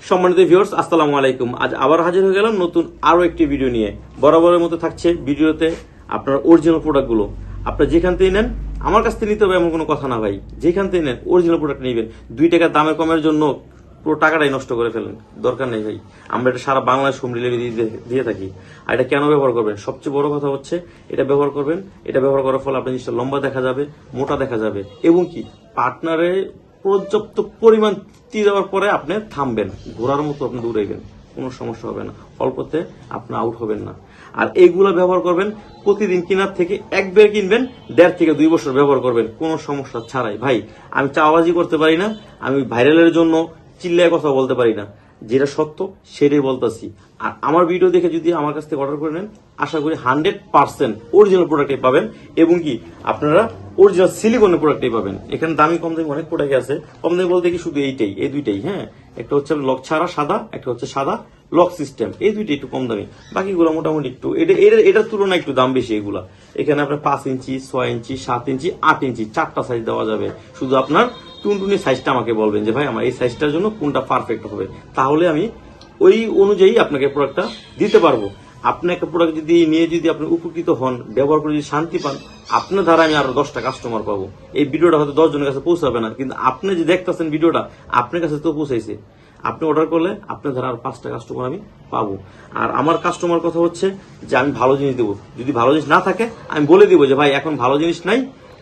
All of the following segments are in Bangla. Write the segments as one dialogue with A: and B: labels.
A: সম্মানিত ভিউয়ার্স, আসসালামু আলাইকুম। আজ আবার হাজির হয়ে গেলাম নতুন আরো একটি ভিডিও নিয়ে। বরাবরের মতো থাকছে ভিডিওতে আপনার অরিজিনাল প্রোডাক্টগুলো। আপনারা যেখান থেকে নেন, আমার কাছ থেকে নিতে হবে এমন কোনো কথা না ভাই। যেখান থেকে নেন অরিজিনাল প্রোডাক্ট নেবেন। 2 টাকা দামের কমের জন্য পুরো টাকাটাই নষ্ট করে ফেলেন, দরকার নেই ভাই। আমরা এটা সারা বাংলাদেশ হোম ডেলিভারি দিয়ে থাকি। আর এটা কেন ব্যবহার করবেন, সবচেয়ে বড় কথা হচ্ছে এটা ব্যবহার করবেন। এটা ব্যবহার করার ফলে আপনার জিনিসটা লম্বা দেখা যাবে, মোটা দেখা যাবে, এবং কি পার্টনারে পর্যাপ্ত পরিমাণ দেওয়ার পরে আপনি থামবেন, ঘোরার মতো আপনি দৌড়াইবেন, কোনো সমস্যা হবে না। অল্পতে আপনি আউট হবেন না। আর এইগুলো ব্যবহার করবেন প্রতিদিন কেনার থেকে একবার কিনবেন, 1.5 থেকে 2 বছর ব্যবহার করবেন কোনো সমস্যা ছাড়াই। ভাই আমি চাওয়াবাজি করতে পারি না, আমি ভাইরালের জন্য চিল্লায় কথা বলতে পারি না, যেটা সত্য সেটাই বলতেছি। আর আমার ভিডিও দেখে যদি আমার কাছ থেকে অর্ডার করে নেন, আশা করি 100% অরিজিনাল প্রোডাক্টই পাবেন, এবং কি আপনারা অরিজিনাল সিলিকনের প্রোডাক্টই পাবেন। এখানে দামি কম দামি অনেক প্রোডাক্ট আছে। কম দামি বলতে কি শুধু এই দুইটাই, হ্যাঁ। একটা হচ্ছে লক ছাড়া সাদা, একটা হচ্ছে সাদা লক সিস্টেম, এই দুইটাই একটু কম দামি। বাকিগুলো মোটামুটি একটু এটার তুলনায় একটু দাম বেশি। এগুলা এখানে আপনার 5 ইঞ্চি, 6 ইঞ্চি, 7 ইঞ্চি, 8 ইঞ্চি 4টা সাইজ দেওয়া যাবে। শুধু আপনার টুনটুনি সাইজটা আমাকে বলবেন যে ভাই আমার এই সাইজটার জন্য কোনটা পারফেক্ট হবে, তাহলে আমি ওই অনুযায়ী আপনাকে প্রোডাক্টটা দিতে পারবো। আপনি একটা প্রোডাক্ট যদি নিয়ে যদি আপনি উপকৃত হন, ব্যবহার করে যদি শান্তি পান, আপনার দ্বারা আমি আরো 10টা কাস্টমার পাবো। এই ভিডিওটা হয়তো 10 জনের কাছে পৌঁছাবে না, কিন্তু আপনি যে দেখতেছেন ভিডিওটা, আপনার কাছে তো পৌঁছাইছে। আপনি অর্ডার করলে আপনার দ্বারা আর 5টা কাস্টমার আমি পাবো। আর আমার কাস্টমার কথা হচ্ছে যে আমি ভালো জিনিস দেবো। যদি ভালো জিনিস না থাকে আমি বলে দিব যে ভাই এখন ভালো জিনিস নাই,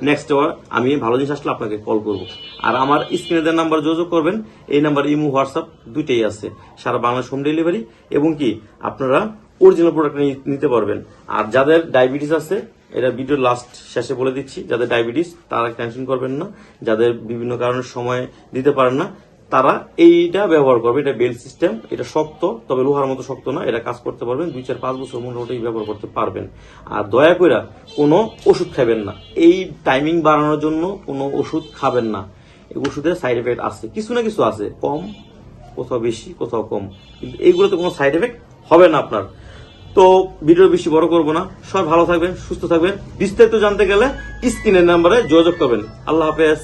A: নেক্সট আমি ভালো জিনিস আসলে আপনাকে কল করব। আর আমার স্ক্রিনে দেওয়া নাম্বার যোগাযোগ করবেন। এই নাম্বার ইমো, হোয়াটসঅ্যাপ দুইটাই আছে, সারা বাংলাদেশ হোম ডেলিভারি, এবং কি আপনারা অরিজিনাল প্রোডাক্ট নিতে পারবেন। আর যাদের ডায়াবেটিস আছে, এটা ভিডিও লাস্ট শেষে বলে দিচ্ছি, যাদের ডায়াবেটিস তারা টেনশন করবেন না। যাদের বিভিন্ন কারণে সময় দিতে পারেন না, তারা এইটা ব্যবহার করবে। এটা বেল্ট সিস্টেম, এটা শক্ত, তবে লোহার মতো শক্ত না। এটা কাজ করতে পারবেন 2, 4, 5 বছর মোটামুটি ব্যবহার করতে পারবেন। আর দয়া করে কোনো ওষুধ খাবেন না। এই টাইমিং বাড়ানোর জন্য কোনো ওষুধ খাবেন না। এই ওষুধের সাইড এফেক্ট আছে, কিছু না কিছু আছে, কম কোথাও বেশি কোথাও কম, কিন্তু এইগুলোতে কোনো সাইড এফেক্ট হবে না আপনার। তো ভিডিও বেশি বড় করবো না। সবাই ভালো থাকবেন, সুস্থ থাকবেন। বিস্তারিত জানতে গেলে স্ক্রিনের নাম্বারে যোগাযোগ করবেন। আল্লাহ হাফেজ।